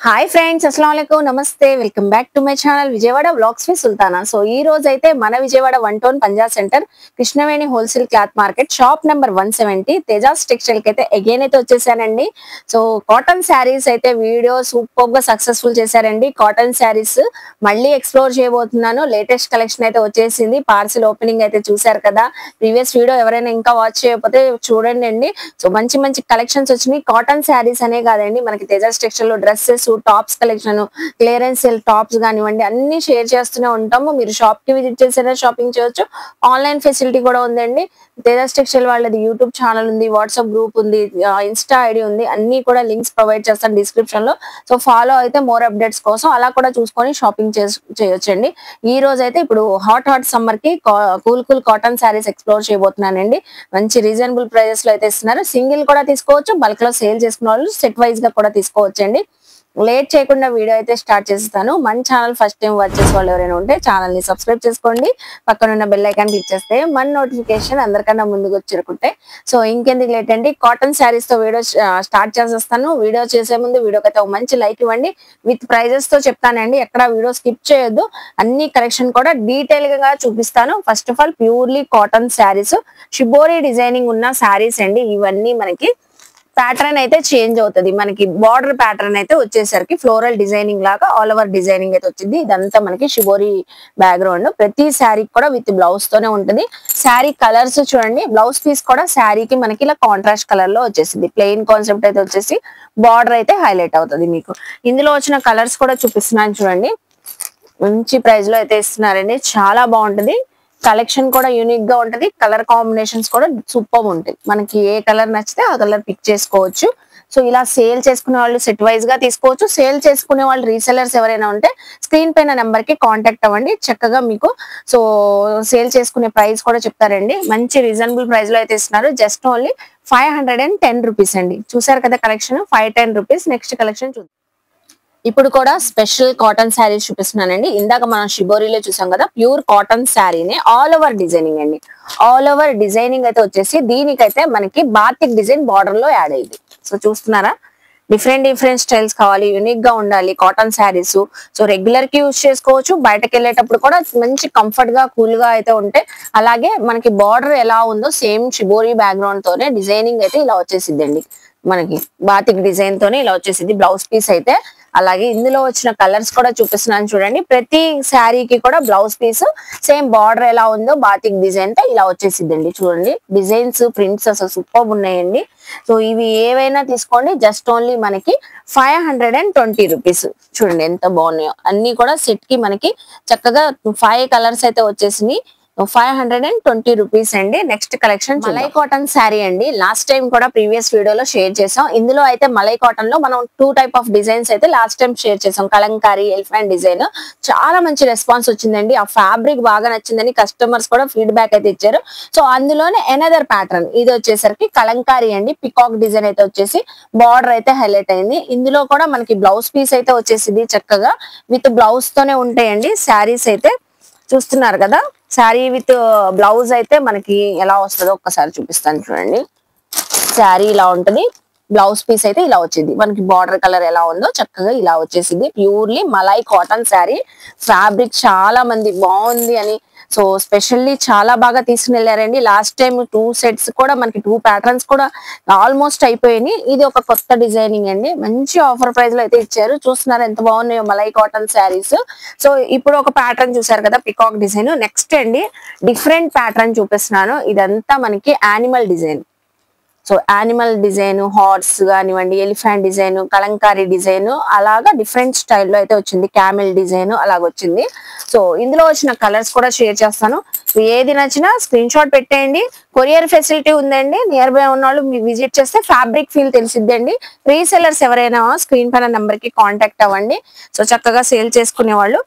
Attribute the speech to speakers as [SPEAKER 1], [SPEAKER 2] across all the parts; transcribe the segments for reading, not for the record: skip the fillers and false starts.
[SPEAKER 1] Hi friends, అస్సలాముఅలైకుం, నమస్తే. Welcome back to my channel Vijayawada vlogs with Sultana. So ఈ రోజు అయితే మన Vijayawada 1 town Panja centre Krishnaveni wholesale cloth market shop number 170 Tejas textile కి అయితే అగైన్ అయితే వచ్చేసానండి. సో కాటన్ శారీస్ అయితే వీడియో సూపర్ గా సక్సెస్ఫుల్ చేశారండి. కాటన్ శారీస్ మళ్ళీ ఎక్స్ప్లోర్ చేయబోతున్నాను. లేటెస్ట్ కలెక్షన్ అయితే వచ్చేసింది. పార్సిల్ ఓపెనింగ్ అయితే చూసారు కదా. ప్రీవియస్ వీడియో ఎవరైనా ఇంకా వాచ్ చేయకపోతే చూడండి అండి. సో మంచి మంచి కలెక్షన్స్ వచ్చినాయి. కాటన్ శారీస్ అనే కాదండి, మనకి తేజాస్ టెక్స్టైల్ లో dresses, tops collection, clearance sale tops కానివ్వండి, అన్ని షేర్ చేస్తూనే ఉంటాము. మీరు షాప్ కి విజిట్ చేసినా షాపింగ్ చేయొచ్చు. ఆన్లైన్ ఫెసిలిటీ కూడా ఉందండి. తేజాస్ టెక్స్టైల్ వాళ్ళది యూట్యూబ్ ఛానల్ ఉంది, వాట్సాప్ గ్రూప్ ఉంది, ఇన్స్టా ఐడి ఉంది. అన్ని కూడా లింక్స్ ప్రొవైడ్ చేస్తాను డిస్క్రిప్షన్ లో. సో ఫాలో అయితే మోర్ అప్డేట్స్ కోసం అలా కూడా చూసుకొని షాపింగ్ చేయొచ్చండి. ఈ రోజు అయితే ఇప్పుడు హాట్ సమ్మర్ కి కూల్ కాటన్ శారీస్ ఎక్స్ప్లోర్ చేయబోతున్నానండి. మంచి రీజనబుల్ ప్రైజెస్ లో అయితే ఇస్తున్నారు. సింగిల్ కూడా తీసుకోవచ్చు, బల్క్ లో సేల్ చేసుకున్న వాళ్ళు సెట్ వైజ్ గా కూడా తీసుకోవచ్చండి. లేట్ చేయకుండా వీడియో అయితే స్టార్ట్ చేస్తాను. మన ఛానల్ ఫస్ట్ టైం వాచ్ చేసే వాళ్ళు ఎవరైనా ఉంటే ఛానల్ ని సబ్స్క్రైబ్ చేసుకోండి. పక్కన ఉన్న బెల్ ఐకాన్ క్లిక్ చేస్తే మన నోటిఫికేషన్ అందరికన్నా ముందుకు వచ్చేరుకుంటే. సో ఇంకెందుకు లేట్ అండి, కాటన్ శారీస్ తో వీడియో స్టార్ట్ చేసేస్తాను. వీడియో చేసే ముందు వీడియోకి అయితే ఒక మంచి లైక్ ఇవ్వండి. విత్ ప్రైజెస్ తో చెప్తానండి, ఎక్కడ వీడియో స్కిప్ చేయొద్దు. అన్ని కలెక్షన్ కూడా డీటెయిల్ గా చూపిస్తాను. First of all purely cotton saris, shibori designing ఉన్న శారీస్ అండి. ఇవన్నీ మనకి ప్యాటర్న్ అయితే చేంజ్ అవుతుంది. మనకి బార్డర్ ప్యాటర్న్ అయితే వచ్చేసరికి ఫ్లోరల్ డిజైనింగ్ లాగా ఆల్ ఓవర్ డిజైనింగ్ అయితే వచ్చింది. ఇదంతా మనకి షిబోరి బ్యాక్గ్రౌండ్. ప్రతి శారీ కూడా విత్ బ్లౌజ్ తోనే ఉంటుంది. శారీ కలర్స్ చూడండి, బ్లౌజ్ పీస్ కూడా శారీకి మనకి ఇలా కాంట్రాస్ట్ కలర్ లో వచ్చేసింది. ప్లెయిన్ కాన్సెప్ట్ అయితే వచ్చేసి బార్డర్ అయితే హైలైట్ అవుతుంది. మీకు ఇందులో వచ్చిన కలర్స్ కూడా చూపిస్తున్నాను చూడండి. మంచి ప్రైస్ లో అయితే ఇస్తున్నారండి. చాలా బాగుంటుంది. కలెక్షన్ కూడా యూనిక్ గా ఉంటది. కలర్ కాంబినేషన్స్ కూడా సూపర్ ఉంటాయి. మనకి ఏ కలర్ నచ్చితే ఆ కలర్ పిక్ చేసుకోవచ్చు. సో ఇలా సేల్ చేసుకునే వాళ్ళు సెట్ వైజ్ గా తీసుకోవచ్చు. సేల్ చేసుకునే వాళ్ళు రీసెలర్స్ ఎవరైనా ఉంటే స్క్రీన్ పైన నెంబర్ కి కాంటాక్ట్ అవ్వండి. చక్కగా మీకు సో సేల్ చేసుకునే ప్రైస్ కూడా చెప్తారండి. మంచి రీజనబుల్ ప్రైస్ లో అయితే ఇస్తున్నారు. జస్ట్ ఓన్లీ 510 రూపీస్ అండి. చూసారు కదా కలెక్షన్, 510 రూపీస్. నెక్స్ట్ కలెక్షన్ చూద్దాం. ఇప్పుడు కూడా స్పెషల్ కాటన్ శారీస్ చూపిస్తున్నానండి. ఇందాక మనం షిబోరిలో చూసాం కదా, ప్యూర్ కాటన్ శారీనే ఆల్ ఓవర్ డిజైనింగ్ అండి. ఆల్ ఓవర్ డిజైనింగ్ అయితే వచ్చేసి దీనికైతే మనకి బాతిక్ డిజైన్ బార్డర్ లో యాడ్ అయింది. సో చూస్తున్నారా, డిఫరెంట్ స్టైల్స్ కావాలి, యూనిక్ గా ఉండాలి కాటన్ శారీస్. సో రెగ్యులర్ కి యూజ్ చేసుకోవచ్చు. బయటకు వెళ్ళేటప్పుడు కూడా మంచి కంఫర్ట్ గా కూల్ గా అయితే ఉంటాయి. అలాగే మనకి బార్డర్ ఎలా ఉందో సేమ్ షిబోరి బ్యాక్గ్రౌండ్ తోనే డిజైనింగ్ అయితే ఇలా వచ్చేసిద్దండి. మనకి బాతిక్ డిజైన్ తోనే ఇలా వచ్చేసింది బ్లౌజ్ పీస్ అయితే. అలాగే ఇందులో వచ్చిన కలర్స్ కూడా చూపిస్తున్నాను చూడండి. ప్రతి శారీకి కూడా బ్లౌజ్ పీస్ సేమ్ బార్డర్ ఎలా ఉందో బాతిక్ డిజైన్ తో ఇలా వచ్చేసిద్దండి. చూడండి డిజైన్స్, ప్రింట్స్ అసలు సూపర్ ఉన్నాయండి. సో ఇవి ఏవైనా తీసుకోండి. జస్ట్ ఓన్లీ మనకి 520 రూపీస్. చూడండి ఎంత బాగున్నాయో. అన్ని కూడా సెట్ కి మనకి చక్కగా 5 కలర్స్ అయితే వచ్చేసినాయి. 520 రూపీస్ అండి. Next collection malai cotton sari అండి. లాస్ట్ టైం కూడా ప్రీవియస్ వీడియోలో షేర్ చేసాం. ఇందులో అయితే మలై కాటన్ లో మనం 2 టైప్ ఆఫ్ డిజైన్స్ అయితే లాస్ట్ టైం షేర్ చేసాం. Kalamkari, elephant design. చాలా మంచి రెస్పాన్స్ వచ్చిందండి. ఆ ఫ్యాబ్రిక్ బాగా నచ్చిందని కస్టమర్స్ కూడా ఫీడ్బ్యాక్ అయితే ఇచ్చారు. సో అందులోనే ఎనదర్ ప్యాటర్న్ ఇది వచ్చేసరికి కలంకారీ అండి. పికాక్ డిజైన్ అయితే వచ్చేసి బార్డర్ అయితే హైలైట్ అయింది. ఇందులో కూడా మనకి బ్లౌజ్ పీస్ అయితే వచ్చేసింది. చక్కగా విత్ బ్లౌజ్ తోనే ఉంటాయండి శారీస్ అయితే. చూస్తున్నారు కదా, శారీ విత్ బ్లౌజ్ అయితే మనకి ఎలా వస్తుందో ఒక్కసారి చూపిస్తాను చూడండి. శారీ ఇలా ఉంటది, బ్లౌజ్ పీస్ అయితే ఇలా వచ్చింది. మనకి బార్డర్ కలర్ ఎలా ఉందో చక్కగా ఇలా వచ్చేసింది. Purely malai cotton sari. Fabric చాలా మంది బాగుంది అని సో స్పెషల్లీ చాలా బాగా తీసుకుని వెళ్ళారండి. లాస్ట్ టైం 2 సెట్స్ కూడా మనకి 2 ప్యాటర్న్స్ కూడా ఆల్మోస్ట్ అయిపోయినాయి. ఇది ఒక కొత్త డిజైనింగ్ అండి. మంచి ఆఫర్ ప్రైస్ లో అయితే ఇచ్చారు. చూస్తున్నారు ఎంత బాగున్నాయో మలై కాటన్ శారీస్. సో ఇప్పుడు ఒక ప్యాటర్న్ చూసారు కదా, పికాక్ డిజైన్. నెక్స్ట్ అండి డిఫరెంట్ ప్యాటర్న్ చూపిస్తున్నాను. ఇదంతా మనకి animal design. So animal design, horse కానివ్వండి, ఎలిఫెంట్ డిజైన్, కలంకారీ డిజైన్, అలాగా డిఫరెంట్ స్టైల్లో అయితే వచ్చింది. Camel design అలాగొచ్చింది. సో ఇందులో వచ్చిన కలర్స్ కూడా షేర్ చేస్తాను. ఏది నచ్చినా స్క్రీన్ షాట్ పెట్టేయండి. కొరియర్ ఫెసిలిటీ ఉందండి. నియర్ బై ఉన్న వాళ్ళు మీరు విజిట్ చేస్తే ఫ్యాబ్రిక్ ఫీల్ తెలిసిద్దండి. రీసెలర్స్ ఎవరైనా స్క్రీన్ పైన నెంబర్ కి కాంటాక్ట్ అవ్వండి. సో చక్కగా సేల్ చేసుకునే వాళ్ళు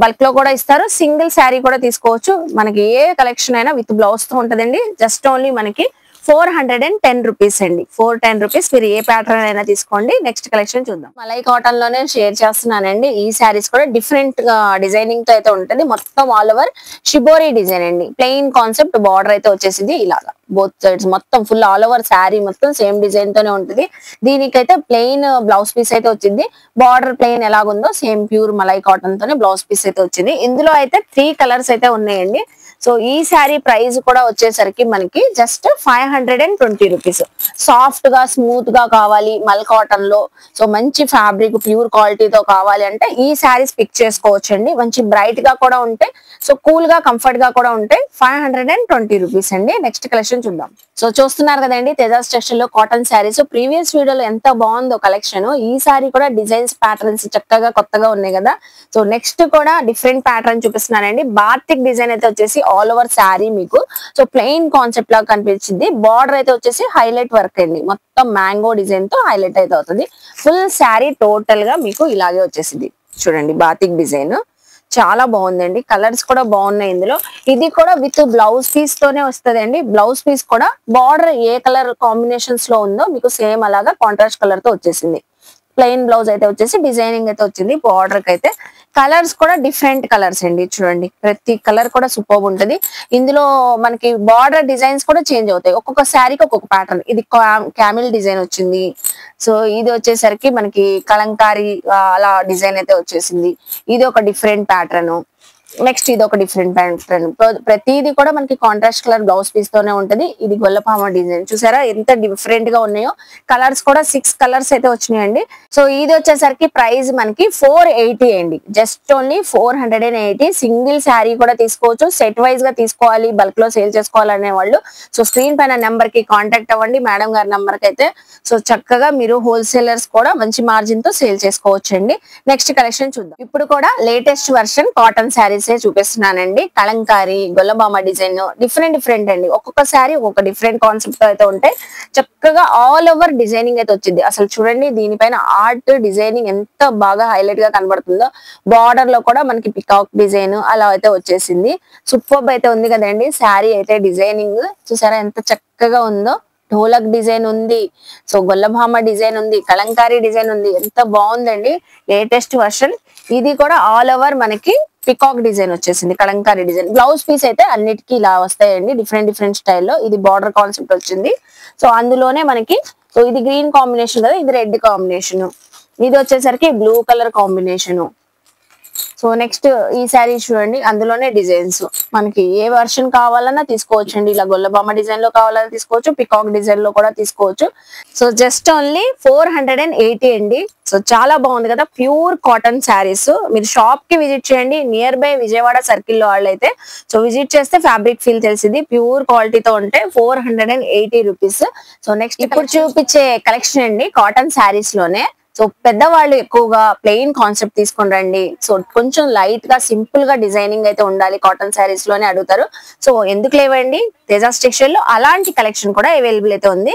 [SPEAKER 1] బల్క్ లో కూడా ఇస్తారు. సింగిల్ శారీ కూడా తీసుకోవచ్చు. మనకి ఏ కలెక్షన్ అయినా విత్ బ్లౌజ్ తో ఉంటదండి. జస్ట్ ఓన్లీ మనకి 410 రూపీస్ అండి. 410 రూపీస్. మీరు ఏ ప్యాటర్న్ అయినా తీసుకోండి. నెక్స్ట్ కలెక్షన్ చూద్దాం. మలై కాటన్ లోనే షేర్ చేస్తున్నానండి. ఈ శారీస్ కూడా డిఫరెంట్ గా డిజైనింగ్ తో అయితే ఉంటది. మొత్తం ఆల్ ఓవర్ షిబోరి డిజైన్ అండి. ప్లెయిన్ కాన్సెప్ట్ బార్డర్ అయితే వచ్చేసింది ఇలాగా బోత్ సైడ్స్ మొత్తం ఫుల్ ఆల్ ఓవర్ శారీ మొత్తం సేమ్ డిజైన్ తోనే ఉంటుంది. దీనికైతే ప్లెయిన్ బ్లౌజ్ పీస్ అయితే వచ్చింది. బార్డర్ ప్లెయిన్ ఎలాగుందో సేమ్ ప్యూర్ మలై కాటన్ తోనే బ్లౌజ్ పీస్ అయితే వచ్చింది. ఇందులో అయితే 3 కలర్స్ అయితే ఉన్నాయండి. సో ఈ శారీ ప్రైస్ కూడా వచ్చేసరికి మనకి జస్ట్ 520 రూపీస్. సాఫ్ట్ గా స్మూత్ గా కావాలి మల్ కాటన్ లో, సో మంచి ఫ్యాబ్రిక్ ప్యూర్ క్వాలిటీతో కావాలి అంటే ఈ శారీస్ పిక్ చేసుకోవచ్చు అండి. మంచి బ్రైట్ గా కూడా ఉంటాయి, సో కూల్ గా కంఫర్ట్ గా కూడా ఉంటాయి. 520 రూపీస్ అండి. నెక్స్ట్ కలెక్షన్ చూద్దాం. సో చూస్తున్నారు కదండి తేజాస్ టెక్స్టైల్ లో కాటన్ శారీస్. ప్రీవియస్ వీడియోలో ఎంత బాగుందో కలెక్షన్. ఈ సారీ కూడా డిజైన్స్ ప్యాటర్న్స్ చక్కగా కొత్తగా ఉన్నాయి కదా. సో నెక్స్ట్ కూడా డిఫరెంట్ ప్యాటర్న్ చూపిస్తున్నానండి. బాతిక్ డిజైన్ అయితే వచ్చేసి ఆల్ ఓవర్ శారీ మీకు సో ప్లెయిన్ కాన్సెప్ట్ లాగా కనిపించింది. బార్డర్ అయితే వచ్చేసి హైలైట్ వర్క్ అండి. మొత్తం మ్యాంగో డిజైన్ తో హైలైట్ అయితే అవుతుంది. ఫుల్ శారీ టోటల్ గా మీకు ఇలాగే వచ్చేసింది. చూడండి బాతిక్ డిజైన్ చాలా బాగుందండి. కలర్స్ కూడా బాగున్నాయి ఇందులో. ఇది కూడా విత్ బ్లౌజ్ పీస్ తోనే వస్తుంది అండి. బ్లౌజ్ పీస్ కూడా బార్డర్ ఏ కలర్ కాంబినేషన్స్ లో ఉందో మీకు సేమ్ అలాగా కాంట్రాస్ట్ కలర్ తో వచ్చేసింది. ప్లెయిన్ బ్లౌజ్ అయితే వచ్చేసి డిజైనింగ్ అయితే వచ్చింది. బార్డర్ కి అయితే కలర్స్ కూడా డిఫరెంట్ కలర్స్ అండి. చూడండి ప్రతి కలర్ కూడా సూపర్ ఉంటది. ఇందులో మనకి బార్డర్ డిజైన్స్ కూడా చేంజ్ అవుతాయి. ఒక్కొక్క శారీకి ఒక్కొక్క ప్యాటర్న్. ఇది క్యామిల్ డిజైన్ వచ్చింది. సో ఇది వచ్చేసరికి మనకి కలంకారీ అలా డిజైన్ అయితే వచ్చేసింది. ఇది ఒక డిఫరెంట్ ప్యాటర్న్. నెక్స్ట్ ఇది ఒక డిఫరెంట్ ప్యాటర్న్. ప్రతిది కూడా మనకి కాంట్రాస్ట్ కలర్ బ్లౌజ్ పీస్ తోనే ఉంటది. ఇది గొల్లపామ డిజైన్ చూసారా ఎంత డిఫరెంట్ గా ఉన్నాయో. కలర్స్ కూడా 6 కలర్స్ అయితే వచ్చినాయండి. సో ఇది వచ్చేసరికి ప్రైస్ మనకి 480 అండి. Just only 480. సింగిల్ శారీ కూడా తీసుకోవచ్చు. సెట్ వైజ్ గా తీసుకోవాలి, బల్క్ లో సేల్ చేసుకోవాలనే వాళ్ళు సో స్క్రీన్ పైన నెంబర్ కి కాంటాక్ట్ అవ్వండి. మేడం గారి నెంబర్ కి అయితే సో చక్కగా మీరు హోల్సేలర్స్ కూడా మంచి మార్జిన్ తో సేల్ చేసుకోవచ్చు అండి. నెక్స్ట్ కలెక్షన్ చూద్దాం. ఇప్పుడు కూడా లేటెస్ట్ వర్షన్ కాటన్ శారీస్ చూపిస్తున్నానండి. కలంకారీ గొల్లబామ డిజైన్ డిఫరెంట్ అండి. ఒక్కొక్క శారీ ఒక్కొక్క డిఫరెంట్ కాన్సెప్ట్ తో అయితే ఉంటాయి. చక్కగా ఆల్ ఓవర్ డిజైనింగ్ అయితే వచ్చింది. అసలు చూడండి దీనిపైన ఆర్ట్ డిజైనింగ్ ఎంత బాగా హైలైట్ గా కనబడుతుందో. బార్డర్ లో కూడా మనకి పికాక్ డిజైన్ అలా అయితే వచ్చేసింది. సూపర్బ్ అయితే ఉంది కదండి. శారీ అయితే డిజైనింగ్ చూసారా ఎంత చక్కగా ఉందో. ఢోలక్ డిజైన్ ఉంది, సో గొల్లభామ డిజైన్ ఉంది, కలంకారీ డిజైన్ ఉంది. ఎంత బాగుందండి లేటెస్ట్ వర్షన్. ఇది కూడా ఆల్ ఓవర్ మనకి పికాక్ డిజైన్ వచ్చేసింది. కలంకారీ డిజైన్ బ్లౌజ్ పీస్ అయితే అన్నిటికీ ఇలా వస్తాయండి. డిఫరెంట్ స్టైల్లో. ఇది బార్డర్ కాన్సెప్ట్ వచ్చింది. సో అందులోనే మనకి సో ఇది గ్రీన్ కాంబినేషన్ కదా, ఇది రెడ్ కాంబినేషన్, ఇది వచ్చేసరికి blue colour combination. So next ఈ శారీ చూడండి. అందులోనే డిజైన్స్ మనకి ఏ వర్షన్ కావాలన్నా తీసుకోవచ్చు అండి. ఇలా గొల్లబామ డిజైన్ లో కావాలన్నా తీసుకోవచ్చు, పికాక్ డిజైన్ లో కూడా తీసుకోవచ్చు. సో జస్ట్ ఓన్లీ 480 అండి. సో చాలా బాగుంది కదా. Pure cotton saris. మీరు షాప్ కి విజిట్ చేయండి. నియర్ బై విజయవాడ సర్కిల్ లో వాళ్ళైతే సో విజిట్ చేస్తే ఫ్యాబ్రిక్ ఫీల్ తెలిసింది. ప్యూర్ క్వాలిటీతో ఉంటే 480 రూపీస్. సో నెక్స్ట్ ఇప్పుడు చూపించే కలెక్షన్ అండి కాటన్ శారీస్ లోనే. సో పెద్దవాళ్ళు ఎక్కువగా ప్లెయిన్ కాన్సెప్ట్ తీసుకొని రండి. సో కొంచెం లైట్ గా సింపుల్ గా డిజైనింగ్ అయితే ఉండాలి కాటన్ శారీస్ లోనే అడుగుతారు. సో ఎందుకు లేవండి తేజాస్ టెక్స్టైల్ లో అలాంటి కలెక్షన్ కూడా అవైలబుల్ అయితే ఉంది.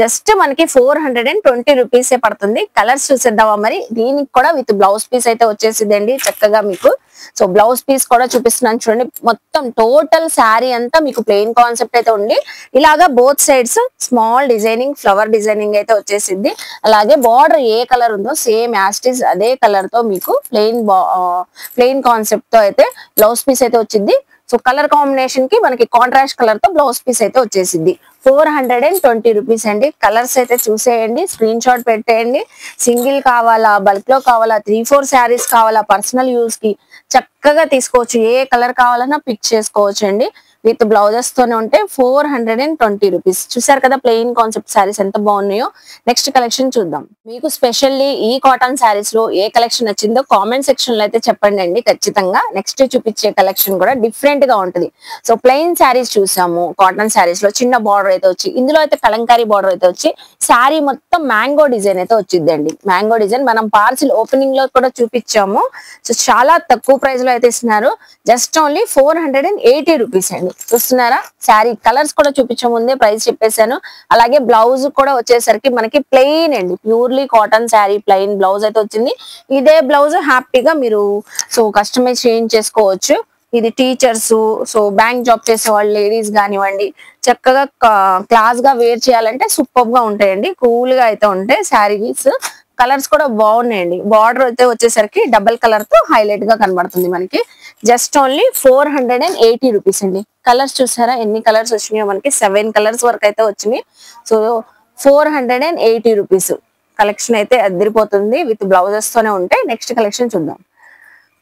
[SPEAKER 1] జస్ట్ మనకి 420 రూపీసే పడుతుంది. కలర్స్ చూసేద్దామా మరి. దీనికి కూడా విత్ బ్లౌజ్ పీస్ అయితే వచ్చేసిందండి చక్కగా మీకు. సో బ్లౌజ్ పీస్ కూడా చూపిస్తున్నాను చూడండి. మొత్తం టోటల్ శారీ అంతా మీకు ప్లెయిన్ కాన్సెప్ట్ అయితే ఉండి ఇలాగా both sides small designing flower designing అయితే వచ్చేసింది. అలాగే బార్డర్ ఏ కలర్ ఉందో సేమ్ యాస్టిస్ అదే కలర్ తో మీకు ప్లెయిన్ కాన్సెప్ట్ తో అయితే బ్లౌజ్ పీస్ అయితే వచ్చింది. సో కలర్ కాంబినేషన్ కి మనకి కాంట్రాస్ట్ కలర్ తో బ్లౌజ్ పీస్ అయితే వచ్చేసింది. 420 రూపీస్ అండి. కలర్స్ అయితే చూసేయండి, స్క్రీన్ షాట్ పెట్టేయండి. సింగిల్ కావాలా, బల్క్ లో కావాలా, 3-4 శారీస్ కావాలా, పర్సనల్ యూస్ కి చక్కగా తీసుకోవచ్చు. ఏ కలర్ కావాలన్నా పిక్ చేసుకోవచ్చు అండి. విత్ బ్లౌజెస్ తోనే ఉంటే 420 రూపీస్. చూసారు కదా ప్లెయిన్ కాన్సెప్ట్ శారీస్ ఎంత బాగున్నాయో. నెక్స్ట్ కలెక్షన్ చూద్దాం. మీకు స్పెషల్లీ ఈ కాటన్ శారీస్ లో ఏ కలెక్షన్ వచ్చిందో కామెంట్ సెక్షన్ లో అయితే చెప్పండి అండి ఖచ్చితంగా. నెక్స్ట్ చూపించే కలెక్షన్ కూడా డిఫరెంట్ గా ఉంటుంది. సో ప్లెయిన్ శారీస్ చూసాము. కాటన్ శారీస్ లో చిన్న బార్డర్ అయితే వచ్చి ఇందులో అయితే కలంకారీ బార్డర్ అయితే వచ్చి శారీ మొత్తం మ్యాంగో డిజైన్ అయితే వచ్చిందండి. మ్యాంగో డిజైన్ మనం పార్సిల్ ఓపెనింగ్ లో కూడా చూపించాము. సో చాలా తక్కువ ప్రైస్ లో అయితే ఇస్తున్నారు. జస్ట్ ఓన్లీ 480 రూపీస్ అండి. చూస్తున్నారా శారీ కలర్స్ కూడా చూపించే ముందే ప్రైస్ చెప్పేశాను. అలాగే బ్లౌజ్ కూడా వచ్చేసరికి మనకి ప్లెయిన్ అండి. Purely cotton sari plain blouse అయితే వచ్చింది. ఇదే బ్లౌజ్ హ్యాపీగా మీరు సో కస్టమైజ్ చేంజ్ చేసుకోవచ్చు. ఇది టీచర్స్, సో బ్యాంక్ జాబ్ చేసే వాళ్ళు లేడీస్ కానివ్వండి, చక్కగా క్లాస్ గా వేర్ చేయాలంటే సూపర్ గా ఉంటాయండి. కూల్ గా అయితే ఉంటాయి శారీస్. కలర్స్ కూడా బాగున్నాయండి. బార్డర్ అయితే వచ్చేసరికి డబల్ కలర్ తో హైలైట్ గా కనబడుతుంది మనకి. జస్ట్ ఓన్లీ 480 రూపీస్ అండి. కలర్స్ చూసారా ఎన్ని కలర్స్ వచ్చినాయో, మనకి 7 కలర్స్ వరకు అయితే వచ్చినాయి. So 480 rupees. కలెక్షన్ అయితే అదిరిపోతుంది. విత్ బ్లౌజెస్ తోనే ఉంటాయి. నెక్స్ట్ కలెక్షన్ చూద్దాం.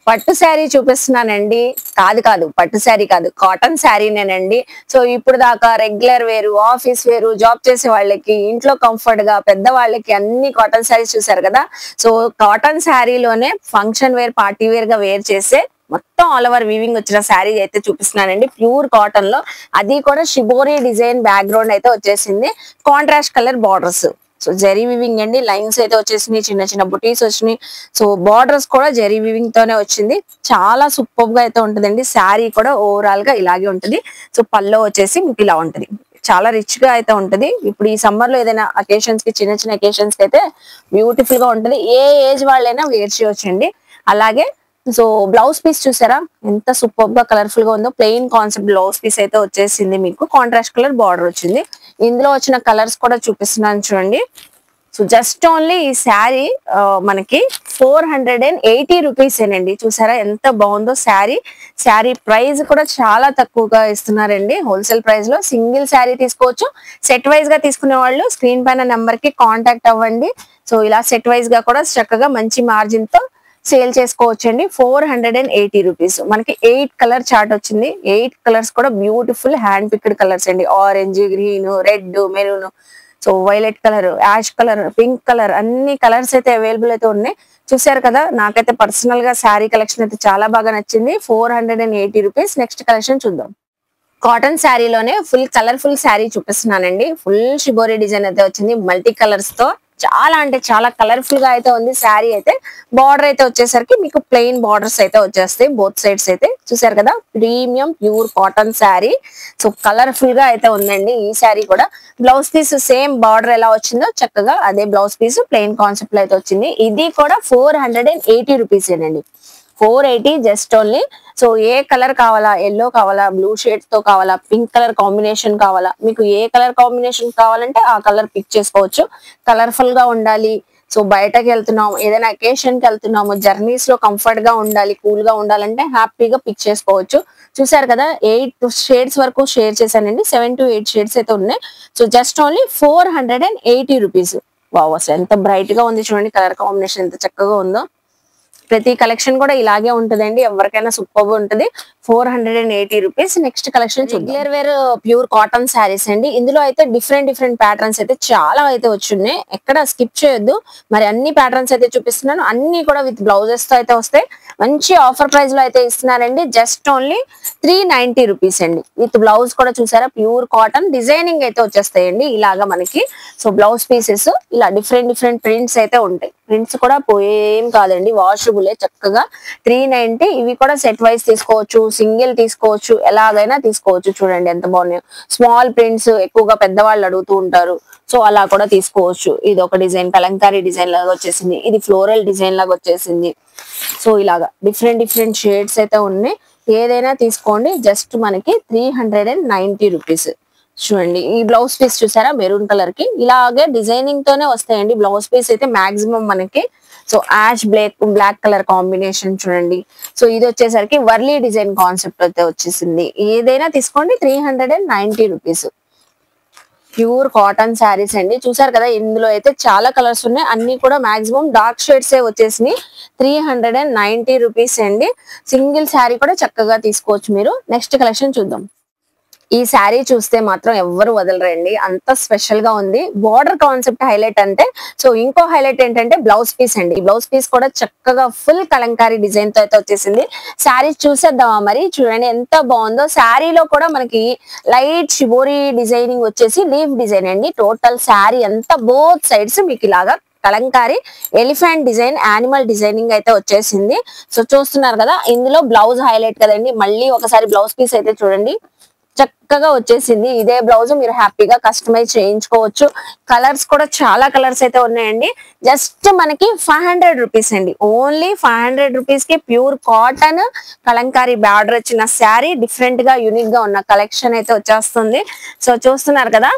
[SPEAKER 1] పట్టు శారీ చూపిస్తున్నానండి. కాదు పట్టు శారీ కాదు, కాటన్ శారీనేనండి. సో ఇప్పుడు దాకా రెగ్యులర్ వేరు, ఆఫీస్ వేరు, జాబ్ చేసే వాళ్ళకి, ఇంట్లో కంఫర్ట్ గా పెద్ద వాళ్ళకి అన్ని కాటన్ శారీస్ చూసారు కదా. సో కాటన్ శారీలోనే ఫంక్షన్ వేర్, పార్టీ వేర్ గా వేర్ చేసే మొత్తం ఆల్ ఓవర్ వీవింగ్ వచ్చిన శారీ అయితే చూపిస్తున్నానండి. ప్యూర్ కాటన్ లో, అది కూడా షిబోరి డిజైన్ బ్యాక్గ్రౌండ్ అయితే వచ్చేసింది. Contrast colour borders. So zari weaving అండి. లైన్స్ అయితే వచ్చేసినాయి, చిన్న చిన్న బుటీస్ వచ్చినాయి. సో బార్డర్స్ కూడా జరీ వివింగ్ తోనే వచ్చింది. చాలా సూపర్ గా అయితే ఉంటుందండి. శారీ కూడా ఓవరాల్ గా ఇలాగే ఉంటుంది. సో పల్లో వచ్చేసి మీకు ఇలా ఉంటది. చాలా రిచ్ గా అయితే ఉంటది. ఇప్పుడు ఈ సమ్మర్ లో ఏదైనా అకేషన్స్ కి, చిన్న చిన్న అకేషన్స్ కి అయితే బ్యూటిఫుల్ గా ఉంటది. ఏ ఏజ్ వాళ్ళైనా వేర్ చేయొచ్చండి. అలాగే సో బ్లౌజ్ పీస్ చూసారా ఎంత సూపర్ గా కలర్ఫుల్ గా ఉందో. ప్లెయిన్ కాన్సెప్ట్ బ్లౌజ్ పీస్ అయితే వచ్చేసింది. మీకు కాంట్రాస్ట్ కలర్ బార్డర్ వచ్చింది. ఇందులో వచ్చిన కలర్స్ కూడా చూపిస్తున్నాను చూడండి. సో జస్ట్ ఓన్లీ ఈ శారీ మనకి 480 రూపీస్ ఏనండి. చూసారా ఎంత బాగుందో శారీ. శారీ ప్రైస్ కూడా చాలా తక్కువగా ఇస్తున్నారండి. హోల్సేల్ ప్రైస్ లో సింగిల్ శారీ తీసుకోవచ్చు. సెట్ వైజ్ గా తీసుకునే వాళ్ళు స్క్రీన్ పైన నెంబర్ కి కాంటాక్ట్ అవ్వండి. సో ఇలా సెట్ వైజ్ గా కూడా చక్కగా మంచి మార్జిన్ తో సేల్ చేసుకోవచ్చండి. 480 రూపీస్. మనకి 8 కలర్ చార్ట్ వచ్చింది. 8 కలర్స్ కూడా బ్యూటిఫుల్ హ్యాండ్ పిక్డ్ కలర్స్ అండి. Orange, green, red, maroon, so violet colour, ash colour, pink colour, అన్ని కలర్స్ అయితే అవైలబుల్ అయితే ఉన్నాయి. చూసారు కదా. నాకైతే పర్సనల్ గా శారీ కలెక్షన్ అయితే చాలా బాగా నచ్చింది. 480 రూపీస్. నెక్స్ట్ కలెక్షన్ చూద్దాం. కాటన్ శారీలోనే ఫుల్ కలర్ఫుల్ శారీ చూపిస్తున్నానండి. ఫుల్ షిబోరి డిజైన్ అయితే వచ్చింది మల్టీ కలర్స్ తో. చాలా అంటే చాలా కలర్ఫుల్ గా అయితే ఉంది శారీ అయితే. బార్డర్ అయితే వచ్చేసరికి మీకు ప్లెయిన్ బార్డర్స్ అయితే వచ్చేస్తాయి బోత్ సైడ్స్ అయితే. చూసారు కదా premium pure cotton sari. So colourful గా అయితే ఉందండి ఈ శారీ కూడా. బ్లౌజ్ పీస్ సేమ్ బార్డర్ ఎలా వచ్చిందో చక్కగా అదే బ్లౌజ్ పీస్ ప్లెయిన్ కాన్సెప్ట్ లో అయితే వచ్చింది. ఇది కూడా 480 రూపీస్ ఏనండి. 480 జస్ట్ ఓన్లీ. సో ఏ కలర్ కావాలా, ఎల్లో కావాలా, బ్లూ షేడ్స్ తో కావాలా, పింక్ కలర్ కాంబినేషన్ కావాలా, మీకు ఏ కలర్ కాంబినేషన్ కావాలంటే ఆ కలర్ పిక్ చేసుకోవచ్చు. కలర్ఫుల్ గా ఉండాలి, సో బయటకి వెళ్తున్నాము, ఏదైనా అకేషన్ కి వెళ్తున్నాము, జర్నీస్ లో కంఫర్ట్ గా ఉండాలి, కూల్ గా ఉండాలంటే హ్యాపీగా పిక్ చేసుకోవచ్చు. చూసారు కదా 8 షేడ్స్ వరకు షేర్ చేశానండి. 7 to 8 షేడ్స్ అయితే ఉన్నాయి. So just only 480 rupees. Wow, అసలు ఎంత బ్రైట్ గా ఉంది చూడండి. కలర్ కాంబినేషన్ ఎంత చక్కగా ఉందో. ప్రతి కలెక్షన్ కూడా ఇలాగే ఉంటుందండి. ఎవరికైనా సూపర్ ఉంటుంది. 480 rupees. Next collection regular wear pure cotton saris అండి. ఇందులో అయితే డిఫరెంట్ ప్యాటర్న్స్ అయితే చాలా అయితే వచ్చున్నాయి. ఎక్కడ స్కిప్ చేయొద్దు. మరి అన్ని ప్యాటర్న్స్ అయితే చూపిస్తున్నాను. అన్ని కూడా విత్ బ్లౌజెస్ తో అయితే వస్తాయి. మంచి ఆఫర్ ప్రైస్ లో అయితే ఇస్తున్నారండి. జస్ట్ ఓన్లీ 390 రూపీస్ అండి. విత్ బ్లౌజ్ కూడా చూసారా ప్యూర్ కాటన్ డిజైనింగ్ అయితే వచ్చేస్తాయండి ఇలాగా మనకి. సో బ్లౌజ్ పీసెస్ ఇలా డిఫరెంట్ ప్రింట్స్ అయితే ఉంటాయి. ప్రింట్స్ కూడా పోయేం కాదండి, వాషబులే చక్కగా. 390. ఇవి కూడా సెట్ వైజ్ తీసుకోవచ్చు, సింగిల్ తీసుకోవచ్చు, ఎలాగైనా తీసుకోవచ్చు. చూడండి ఎంత బాగున్నాయో. స్మాల్ ప్రింట్స్ ఎక్కువగా పెద్దవాళ్ళు అడుగుతూ ఉంటారు. సో అలా కూడా తీసుకోవచ్చు. ఇది ఒక డిజైన్ కలంకారీ డిజైన్ లాగా వచ్చేసింది. ఇది ఫ్లోరల్ డిజైన్ లాగా వచ్చేసింది. సో ఇలాగా డిఫరెంట్ షేడ్స్ అయితే ఉన్నాయి. ఏదైనా తీసుకోండి. జస్ట్ మనకి 390 రూపీస్. చూడండి ఈ బ్లౌజ్ పీస్ చూసారా మెరూన్ కలర్ కి ఇలాగే డిజైనింగ్ తోనే వస్తాయండి. బ్లౌజ్ పీస్ అయితే మాక్సిమం మనకి so ash black colour combination చూడండి. సో ఇది వచ్చేసరికి వర్లీ డిజైన్ కాన్సెప్ట్ అయితే వచ్చేసింది. ఏదైనా తీసుకోండి 390 రూపీస్. ప్యూర్ కాటన్ శారీస్ అండి. చూసారు కదా ఇందులో అయితే చాలా కలర్స్ ఉన్నాయి. అన్ని కూడా మాక్సిమం డార్క్ షేడ్స్ వచ్చేసినాయి. 390 రూపీస్ అండి. సింగిల్ శారీ కూడా చక్కగా తీసుకోవచ్చు మీరు. నెక్స్ట్ కలెక్షన్ చూద్దాం. ఈ శారీ చూస్తే మాత్రం ఎవ్వరు వదలరండి, అంత స్పెషల్ గా ఉంది. బార్డర్ కాన్సెప్ట్ హైలైట్ అంటే సో ఇంకో హైలైట్ ఏంటంటే బ్లౌజ్ పీస్ అండి. ఈ బ్లౌజ్ పీస్ కూడా చక్కగా ఫుల్ కలంకారీ డిజైన్ తో అయితే వచ్చేసింది. శారీ చూసేద్దామా మరి. చూడండి ఎంత బాగుందో. శారీలో కూడా మనకి లైట్ షిబోరి డిజైనింగ్ వచ్చేసి లీఫ్ డిజైన్ అండి. టోటల్ శారీ అంతా బోత్ సైడ్స్ మీకు ఇలాగా Kalamkari elephant design animal designing అయితే వచ్చేసింది. సో చూస్తున్నారు కదా ఇందులో బ్లౌజ్ హైలైట్ కదండి. మళ్ళీ ఒకసారి బ్లౌజ్ పీస్ అయితే చూడండి. చక్కగా వచ్చేసింది. ఇదే బ్లౌజ్ మీరు హ్యాపీగా కస్టమైజ్ చేయించుకోవచ్చు. కలర్స్ కూడా చాలా కలర్స్ అయితే ఉన్నాయండి. జస్ట్ మనకి 500 రూపీస్ అండి. ఓన్లీ 500 రూపీస్ కి ప్యూర్ కాటన్ కలంకారీ బార్డర్ వచ్చిన శారీ, డిఫరెంట్ గా యూనిక్ గా ఉన్న కలెక్షన్ అయితే వచ్చేస్తుంది. సో చూస్తున్నారు కదా,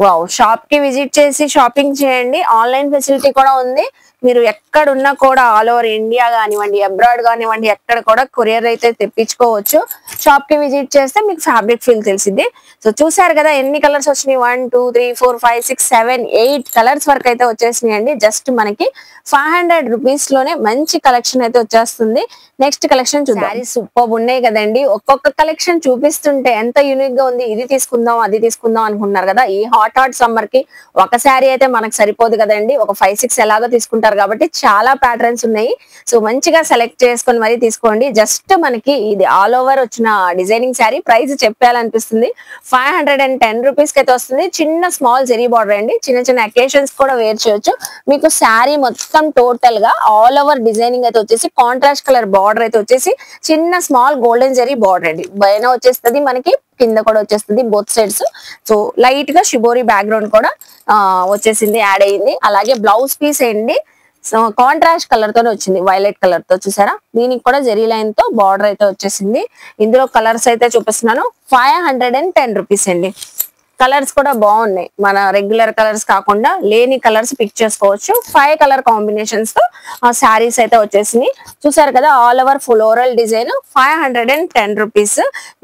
[SPEAKER 1] వావ్. షాప్ కి విజిట్ చేసి షాపింగ్ చేయండి. ఆన్లైన్ ఫెసిలిటీ కూడా ఉంది. మీరు ఎక్కడున్నా కూడా ఆల్ ఓవర్ ఇండియా కానివ్వండి, అబ్రాడ్ కానివ్వండి, ఎక్కడ కూడా కొరియర్ అయితే తెప్పించుకోవచ్చు. షాప్ కి విజిట్ చేస్తే మీకు ఫ్యాబ్రిక్ ఫీల్ తెలిసింది. సో చూసారు కదా ఎన్ని కలర్స్ వచ్చినాయి, 1 2 3 4 5 6 7 8 కలర్స్ వరకు అయితే వచ్చేసినాయి అండి. జస్ట్ మనకి 500 రూపీస్ లోనే మంచి కలెక్షన్ అయితే వచ్చేస్తుంది. నెక్స్ట్ కలెక్షన్ చూద్దాం. శారీస్ సూపర్ ఉన్నాయి కదండి. ఒక్కొక్క కలెక్షన్ చూపిస్తుంటే ఎంత యూనిక్ గా ఉంది, ఇది తీసుకుందాం అది తీసుకుందాం అనుకుంటున్నారు కదా. ఈ హాట్ సమ్మర్ కి ఒక శారీ అయితే మనకు సరిపోదు కదండి. ఒక 5 6 ఎలాగో తీసుకుంటారు కాబట్టి చాలా ప్యాటర్న్స్ ఉన్నాయి. సో మంచిగా సెలెక్ట్ చేసుకొని మరీ తీసుకోండి. జస్ట్ మనకి ఇది ఆల్ ఓవర్ వచ్చిన డిజైనింగ్ శారీ. ప్రైస్ చెప్పాలనిపిస్తుంది. 510 రూపీస్ కి అయితే వస్తుంది. చిన్న స్మాల్ జెరీ బార్డర్ అండి. చిన్న చిన్న అకేషన్స్ కూడా వేర్ చేయొచ్చు. మీకు శారీ మొత్తం టోటల్ గా ఆల్ ఓవర్ డిజైనింగ్ అయితే వచ్చేసి కాంట్రాస్ట్ కలర్ బార్డర్ అయితే వచ్చేసి చిన్న స్మాల్ గోల్డెన్ జెరీ బార్డర్ అండి. పైన వచ్చేస్తుంది మనకి, కింద కూడా వచ్చేస్తుంది బోత్ సైడ్స్. సో లైట్ గా షిబోరి బ్యాక్గ్రౌండ్ కూడా వచ్చేసింది, యాడ్ అయ్యింది. అలాగే బ్లౌజ్ పీస్ ఏంటి, సో కాంట్రాస్ట్ కలర్ తోనే వచ్చింది, వైలెట్ కలర్ తో. చూసారా, దీనికి కూడా జెరీ లైన్ తో బార్డర్ అయితే వచ్చేసింది. ఇందులో కలర్స్ అయితే చూపిస్తున్నాను. 510 రూపీస్ అండి. కలర్స్ కూడా బాగున్నాయి. మన రెగ్యులర్ కలర్స్ కాకుండా లేని కలర్స్ పిక్ చేసుకోవచ్చు. 5 కలర్ కాంబినేషన్స్ తో శారీస్ అయితే వచ్చేసినాయి. చూసారు కదా, all over floral design. 510 rupees.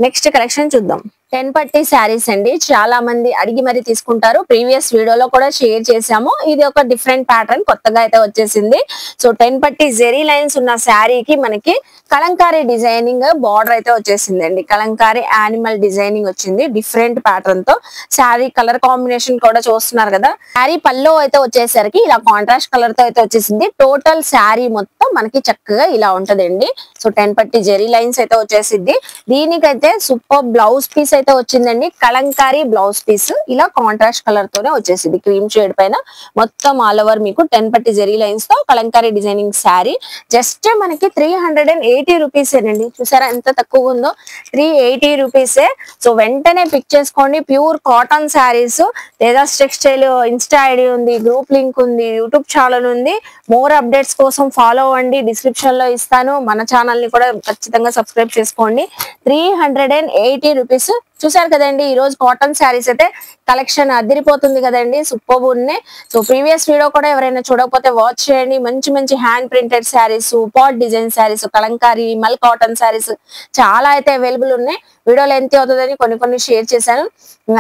[SPEAKER 1] Next collection చూద్దాం. 10 పట్టీ శారీస్ అండి. చాలా మంది అడిగి మరి తీసుకుంటారు. ప్రీవియస్ వీడియోలో కూడా షేర్ చేసాము. ఇది ఒక డిఫరెంట్ ప్యాటర్న్ కొత్తగా అయితే వచ్చేసింది. సో 10 పట్టీ జెరీ లైన్స్ ఉన్న శారీకి మనకి కలంకారీ డిజైనింగ్ బార్డర్ అయితే వచ్చేసింది అండి. కలంకారీ యానిమల్ డిజైనింగ్ వచ్చింది డిఫరెంట్ ప్యాటర్న్ తో. శారీ కలర్ కాంబినేషన్ కూడా చూస్తున్నారు కదా. శారీ పల్లో అయితే వచ్చేసరికి ఇలా కాంట్రాస్ట్ కలర్ తో అయితే వచ్చేసింది. టోటల్ శారీ మొత్తం మనకి చక్కగా ఇలా ఉంటదండి. సో 10 పట్టీ జెరీ లైన్స్ అయితే వచ్చేసింది. దీనికైతే సూపర్ బ్లౌజ్ పీస్ అయితే వచ్చిందండి. కలంకారీ బ్లౌజ్ పీస్ ఇలా కాంట్రాస్ట్ కలర్ తోనే వచ్చేసింది. క్రీమ్ షేడ్ పైన మొత్తం ఆల్ ఓవర్ మీకు 10 పట్టీ జెరీ లైన్స్ తో కలంకారీ డిజైనింగ్ శారీ. జస్ట్ మనకి 380 రూపీస్ ఏనండి. చూసారా ఎంత తక్కువ ఉందో, 380 రూపీసే. సో వెంటనే పిక్ చేసుకోండి. Pure cotton saris. Tejas textile Insta ID ఉంది, గ్రూప్ లింక్ ఉంది, యూట్యూబ్ ఛానల్ ఉంది. మోర్ అప్డేట్స్ కోసం ఫాలో అవ్వండి, డిస్క్రిప్షన్ లో ఇస్తాను. మన ఛానల్ ని కూడా ఖచ్చితంగా సబ్స్క్రైబ్ చేసుకోండి. 380 రూపీస్. చూసారు కదండి, ఈ రోజు కాటన్ శారీస్ అయితే కలెక్షన్ అదిరిపోతుంది కదండి. సూపర్ ఉన్నాయి. సో ప్రీవియస్ వీడియో కూడా ఎవరైనా చూడకపోతే వాచ్ చేయండి. మంచి మంచి hand printed saris, pot design saris, Kalamkari mul cotton saris చాలా అయితే అవైలబుల్ ఉన్నాయి. వీడియో లెంత్ అవుతుందని కొన్ని షేర్ చేశాను.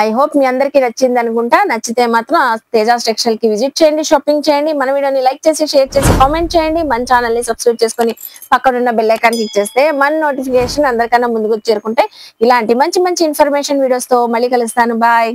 [SPEAKER 1] ఐ హోప్ మీ అందరికి నచ్చింది అనుకుంటా. నచ్చితే మాత్రం తేజాస్ టెక్స్టైల్ కి విజిట్ చేయండి, షాపింగ్ చేయండి. మన వీడియోని లైక్ చేసి షేర్ చేసి కామెంట్ చేయండి. మన ఛానల్ ని సబ్స్క్రైబ్ చేసుకొని పక్కనున్న బెల్ ఐకాన్ క్లిక్ చేస్తే మన నోటిఫికేషన్ అందరికన్నా ముందుకు చేరుకుంటే ఇలాంటి మంచి మంచి ఇన్ఫర్మేషన్ వీడియోస్ తో మళ్ళీ కలుస్తాను. బాయ్.